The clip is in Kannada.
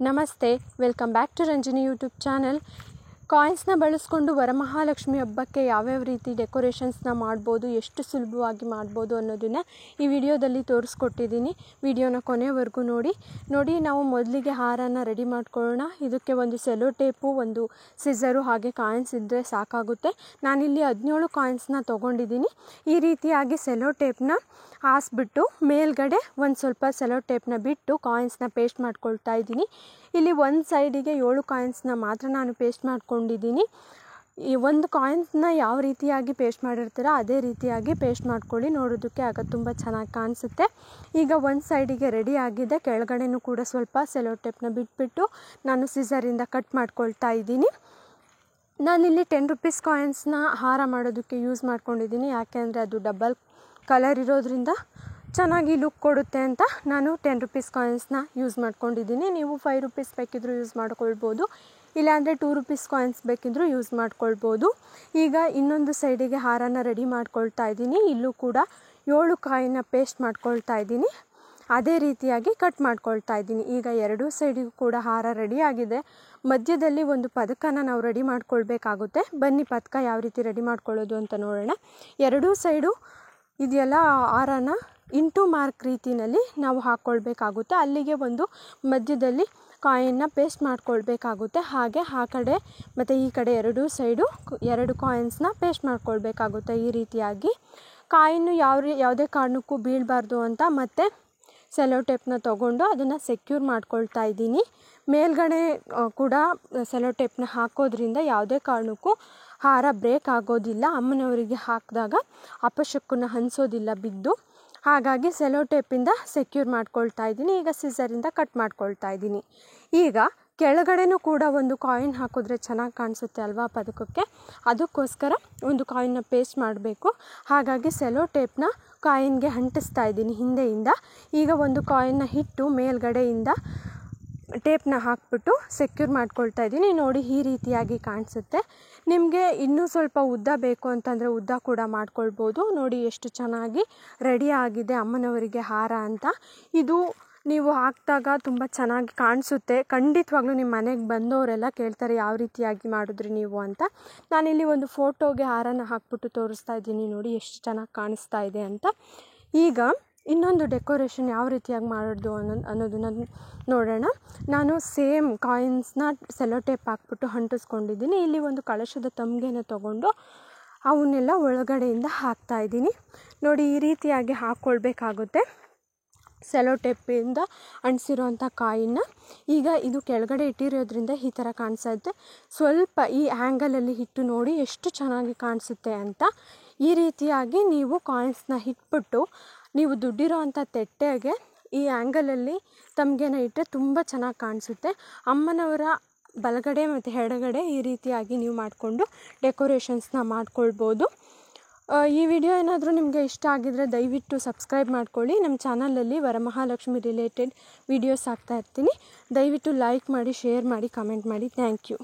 ನಮಸ್ತೆ, welcome back to Ranjini YouTube channel. ಕಾಯಿನ್ಸ್ನ ಬಳಸ್ಕೊಂಡು ವರಮಹಾಲಕ್ಷ್ಮಿ ಹಬ್ಬಕ್ಕೆ ಯಾವ್ಯಾವ ರೀತಿ ಡೆಕೋರೇಷನ್ಸ್ನ ಮಾಡ್ಬೋದು, ಎಷ್ಟು ಸುಲಭವಾಗಿ ಮಾಡ್ಬೋದು ಅನ್ನೋದನ್ನು ಈ ವಿಡಿಯೋದಲ್ಲಿ ತೋರಿಸ್ಕೊಟ್ಟಿದ್ದೀನಿ. ವಿಡಿಯೋನ ಕೊನೆವರೆಗೂ ನೋಡಿ. ನಾವು ಮೊದಲಿಗೆ ಹಾರನ ರೆಡಿ ಮಾಡ್ಕೊಳ್ಳೋಣ. ಇದಕ್ಕೆ ಒಂದು ಸೆಲೋ ಟೇಪು, ಒಂದು ಸಿಸರು ಹಾಗೆ ಕಾಯಿನ್ಸ್ ಇದ್ದರೆ ಸಾಕಾಗುತ್ತೆ. ನಾನಿಲ್ಲಿ 17 ಕಾಯಿನ್ಸ್ನ ತೊಗೊಂಡಿದ್ದೀನಿ. ಈ ರೀತಿಯಾಗಿ ಸೆಲೋ ಟೇಪ್ನ ಹಾಸ್ಬಿಟ್ಟು ಮೇಲ್ಗಡೆ ಒಂದು ಸ್ವಲ್ಪ ಸೆಲೋ ಟೇಪ್ನ ಬಿಟ್ಟು ಕಾಯಿನ್ಸ್ನ ಪೇಸ್ಟ್ ಮಾಡ್ಕೊಳ್ತಾ ಇದ್ದೀನಿ. ಇಲ್ಲಿ ಒಂದು ಸೈಡಿಗೆ 7 ಕಾಯಿನ್ಸ್ನ ಮಾತ್ರ ನಾನು ಪೇಸ್ಟ್ ಮಾಡ್ಕೊಂಡಿದ್ದೀನಿ. ಈ ಒಂದು ಕಾಯಿನ್ಸ್ನ ಯಾವ ರೀತಿಯಾಗಿ ಪೇಸ್ಟ್ ಮಾಡಿರ್ತೀರೋ ಅದೇ ರೀತಿಯಾಗಿ ಪೇಸ್ಟ್ ಮಾಡ್ಕೊಳ್ಳಿ. ನೋಡೋದಕ್ಕೆ ಆಗ ತುಂಬ ಚೆನ್ನಾಗಿ ಕಾಣಿಸುತ್ತೆ. ಈಗ ಒಂದು ಸೈಡಿಗೆ ರೆಡಿ ಆಗಿದೆ. ಕೆಳಗಡೆನೂ ಕೂಡ ಸ್ವಲ್ಪ ಸೆಲೋ ಟೇಪ್ನ ಬಿಟ್ಬಿಟ್ಟು ನಾನು ಸಿಸರಿಂದ ಕಟ್ ಮಾಡ್ಕೊಳ್ತಾ ಇದ್ದೀನಿ. ನಾನಿಲ್ಲಿ 10 ರೂಪೀಸ್ ಕಾಯಿನ್ಸ್ನ ಹಾರ ಮಾಡೋದಕ್ಕೆ ಯೂಸ್ ಮಾಡ್ಕೊಂಡಿದ್ದೀನಿ. ಯಾಕೆಂದರೆ ಅದು ಡಬಲ್ ಕಲರ್ ಇರೋದ್ರಿಂದ ಚೆನ್ನಾಗಿ ಲುಕ್ ಕೊಡುತ್ತೆ ಅಂತ ನಾನು 10 ರೂಪೀಸ್ ಕಾಯಿನ್ಸ್ನ ಯೂಸ್ ಮಾಡ್ಕೊಂಡಿದ್ದೀನಿ. ನೀವು 5 ರೂಪೀಸ್ ಬೇಕಿದ್ರೂ ಯೂಸ್ ಮಾಡ್ಕೊಳ್ಬೋದು, ಇಲ್ಲಾಂದರೆ 2 ರೂಪೀಸ್ ಕಾಯಿನ್ಸ್ ಬೇಕಿದ್ರೂ ಯೂಸ್ ಮಾಡ್ಕೊಳ್ಬೋದು. ಈಗ ಇನ್ನೊಂದು ಸೈಡಿಗೆ ಹಾರನ ರೆಡಿ ಮಾಡ್ಕೊಳ್ತಾ ಇದ್ದೀನಿ. ಇಲ್ಲೂ ಕೂಡ 7 ಕಾಯಿನ ಪೇಸ್ಟ್ ಮಾಡ್ಕೊಳ್ತಾ ಇದ್ದೀನಿ. ಅದೇ ರೀತಿಯಾಗಿ ಕಟ್ ಮಾಡ್ಕೊಳ್ತಾ ಇದ್ದೀನಿ. ಈಗ ಎರಡೂ ಸೈಡಿಗೂ ಕೂಡ ಹಾರ ರೆಡಿ ಆಗಿದೆ. ಮಧ್ಯದಲ್ಲಿ ಒಂದು ಪದಕನ ನಾವು ರೆಡಿ ಮಾಡ್ಕೊಳ್ಬೇಕಾಗುತ್ತೆ. ಬನ್ನಿ ಪದಕ ಯಾವ ರೀತಿ ರೆಡಿ ಮಾಡ್ಕೊಳ್ಳೋದು ಅಂತ ನೋಡೋಣ. ಎರಡೂ ಸೈಡು ಇದೆಲ್ಲ ಹಾರನ ಇಂಟು ಮಾರ್ಕ್ ರೀತಿಯಲ್ಲಿ ನಾವು ಹಾಕ್ಕೊಳ್ಬೇಕಾಗುತ್ತೆ. ಅಲ್ಲಿಗೆ ಒಂದು ಮಧ್ಯದಲ್ಲಿ ಕಾಯಿನ್ನ ಪೇಸ್ಟ್ ಮಾಡ್ಕೊಳ್ಬೇಕಾಗುತ್ತೆ. ಹಾಗೆ ಆ ಕಡೆ ಮತ್ತು ಈ ಕಡೆ ಎರಡೂ ಸೈಡು 2 ಕಾಯಿನ್ಸ್ನ ಪೇಸ್ಟ್ ಮಾಡ್ಕೊಳ್ಬೇಕಾಗುತ್ತೆ. ಈ ರೀತಿಯಾಗಿ ಕಾಯಿನ್ನು ಯಾವುದೇ ಕಾರಣಕ್ಕೂ ಬೀಳಬಾರ್ದು ಅಂತ ಮತ್ತೆ ಸೆಲೋ ಟೇಪ್ನ ತೊಗೊಂಡು ಅದನ್ನು ಸೆಕ್ಯೂರ್ ಮಾಡ್ಕೊಳ್ತಾ ಇದ್ದೀನಿ. ಮೇಲ್ಗಡೆ ಕೂಡ ಸೆಲೋ ಟೇಪ್ನ ಹಾಕೋದ್ರಿಂದ ಯಾವುದೇ ಕಾರಣಕ್ಕೂ ಹಾರ ಬ್ರೇಕ್ ಆಗೋದಿಲ್ಲ. ಅಮ್ಮನವರಿಗೆ ಹಾಕಿದಾಗ ಅಪಶಕುನ ಅನಿಸೋದಿಲ್ಲ ಬಿದ್ದು. ಹಾಗಾಗಿ ಸೆಲೋ ಟೇಪಿಂದ ಸೆಕ್ಯೂರ್ ಮಾಡ್ಕೊಳ್ತಾ ಇದ್ದೀನಿ. ಈಗ ಸಿಸರಿಂದ ಕಟ್ ಮಾಡ್ಕೊಳ್ತಾ ಇದ್ದೀನಿ. ಈಗ ಕೆಳಗಡೆನೂ ಕೂಡ ಒಂದು ಕಾಯಿನ್ ಹಾಕಿದ್ರೆ ಚೆನ್ನಾಗಿ ಕಾಣಿಸುತ್ತೆ ಅಲ್ವಾ ಪದಕಕ್ಕೆ. ಅದಕ್ಕೋಸ್ಕರ ಒಂದು ಕಾಯಿನ್ನ ಪೇಸ್ಟ್ ಮಾಡಬೇಕು. ಹಾಗಾಗಿ ಸೆಲೋ ಟೇಪ್ನ ಕಾಯಿನ್ಗೆ ಅಂಟಿಸ್ತಾ ಇದ್ದೀನಿ ಹಿಂದೆಯಿಂದ. ಈಗ ಒಂದು ಕಾಯಿನ್ನ ಇಟ್ಟು ಮೇಲ್ಗಡೆಯಿಂದ ಟೇಪ್ನ ಹಾಕ್ಬಿಟ್ಟು ಸೆಕ್ಯೂರ್ ಮಾಡ್ಕೊಳ್ತಾ ಇದ್ದೀನಿ. ನೋಡಿ, ಈ ರೀತಿಯಾಗಿ ಕಾಣಿಸುತ್ತೆ. ನಿಮಗೆ ಇನ್ನೂ ಸ್ವಲ್ಪ ಉದ್ದ ಬೇಕು ಅಂತಂದರೆ ಉದ್ದ ಕೂಡ ಮಾಡ್ಕೊಳ್ಬೋದು. ನೋಡಿ ಎಷ್ಟು ಚೆನ್ನಾಗಿ ರೆಡಿ ಆಗಿದೆ ಅಮ್ಮನವರಿಗೆ ಹಾರ ಅಂತ. ಇದು ನೀವು ಹಾಕಿದಾಗ ತುಂಬ ಚೆನ್ನಾಗಿ ಕಾಣಿಸುತ್ತೆ. ಖಂಡಿತವಾಗ್ಲೂ ನಿಮ್ಮ ಮನೆಗೆ ಬಂದವರೆಲ್ಲ ಕೇಳ್ತಾರೆ ಯಾವ ರೀತಿಯಾಗಿ ಮಾಡಿದ್ರಿ ನೀವು ಅಂತ. ನಾನಿಲ್ಲಿ ಒಂದು ಫೋಟೋಗೆ ಹಾರನ ಹಾಕ್ಬಿಟ್ಟು ತೋರಿಸ್ತಾ ಇದ್ದೀನಿ. ನೋಡಿ ಎಷ್ಟು ಚೆನ್ನಾಗಿ ಕಾಣಿಸ್ತಾ ಇದೆ ಅಂತ. ಈಗ ಇನ್ನೊಂದು ಡೆಕೋರೇಷನ್ ಯಾವ ರೀತಿಯಾಗಿ ಮಾಡೋದು ಅನ್ನೋದನ್ನು ನೋಡೋಣ. ನಾನು ಸೇಮ್ ಕಾಯಿನ್ಸ್ನ ಸೆಲೋ ಟೇಪ್ ಹಾಕ್ಬಿಟ್ಟು ಅಂಟಿಸ್ಕೊಂಡಿದ್ದೀನಿ. ಇಲ್ಲಿ ಒಂದು ಕಳಶದ ತಂಬಿಗೆನ ತೊಗೊಂಡು ಅವನ್ನೆಲ್ಲ ಒಳಗಡೆಯಿಂದ ಹಾಕ್ತಾ ಇದ್ದೀನಿ. ನೋಡಿ, ಈ ರೀತಿಯಾಗಿ ಹಾಕ್ಕೊಳ್ಬೇಕಾಗುತ್ತೆ ಸೆಲೋ ಟೇಪಿಂದ ಅಂಟಿಸಿರೋಂಥ ಕಾಯಿನ್ನ. ಈಗ ಇದು ಕೆಳಗಡೆ ಇಟ್ಟಿರೋದ್ರಿಂದ ಈ ಥರ ಕಾಣಿಸುತ್ತೆ. ಸ್ವಲ್ಪ ಈ ಆ್ಯಂಗಲಲ್ಲಿ ಇಟ್ಟು ನೋಡಿ ಎಷ್ಟು ಚೆನ್ನಾಗಿ ಕಾಣಿಸುತ್ತೆ ಅಂತ. ಈ ರೀತಿಯಾಗಿ ನೀವು ಕಾಯಿನ್ಸ್ನ ಇಟ್ಬಿಟ್ಟು ನೀವು ದುಡ್ಡಿರೋ ಅಂಥ ತಟ್ಟೆಗೆ ಈ ಆ್ಯಂಗಲಲ್ಲಿ ತಮಗೆನ ಇಟ್ಟರೆ ತುಂಬ ಚೆನ್ನಾಗಿ ಕಾಣಿಸುತ್ತೆ. ಅಮ್ಮನವರ ಬಲಗಡೆ ಮತ್ತು ಎಡಗಡೆ ಈ ರೀತಿಯಾಗಿ ನೀವು ಮಾಡಿಕೊಂಡು ಡೆಕೋರೇಷನ್ಸ್ನ ಮಾಡ್ಕೊಳ್ಬೋದು. ಈ ವಿಡಿಯೋ ಏನಾದರೂ ನಿಮಗೆ ಇಷ್ಟ ಆಗಿದರೆ ದಯವಿಟ್ಟು ಸಬ್ಸ್ಕ್ರೈಬ್ ಮಾಡ್ಕೊಳ್ಳಿ. ನಮ್ಮ ಚಾನಲಲ್ಲಿ ವರಮಹಾಲಕ್ಷ್ಮಿ ರಿಲೇಟೆಡ್ ವೀಡಿಯೋಸ್ ಹಾಕ್ತಾ ಇರ್ತೀನಿ. ದಯವಿಟ್ಟು ಲೈಕ್ ಮಾಡಿ, ಶೇರ್ ಮಾಡಿ, ಕಮೆಂಟ್ ಮಾಡಿ. Thank you.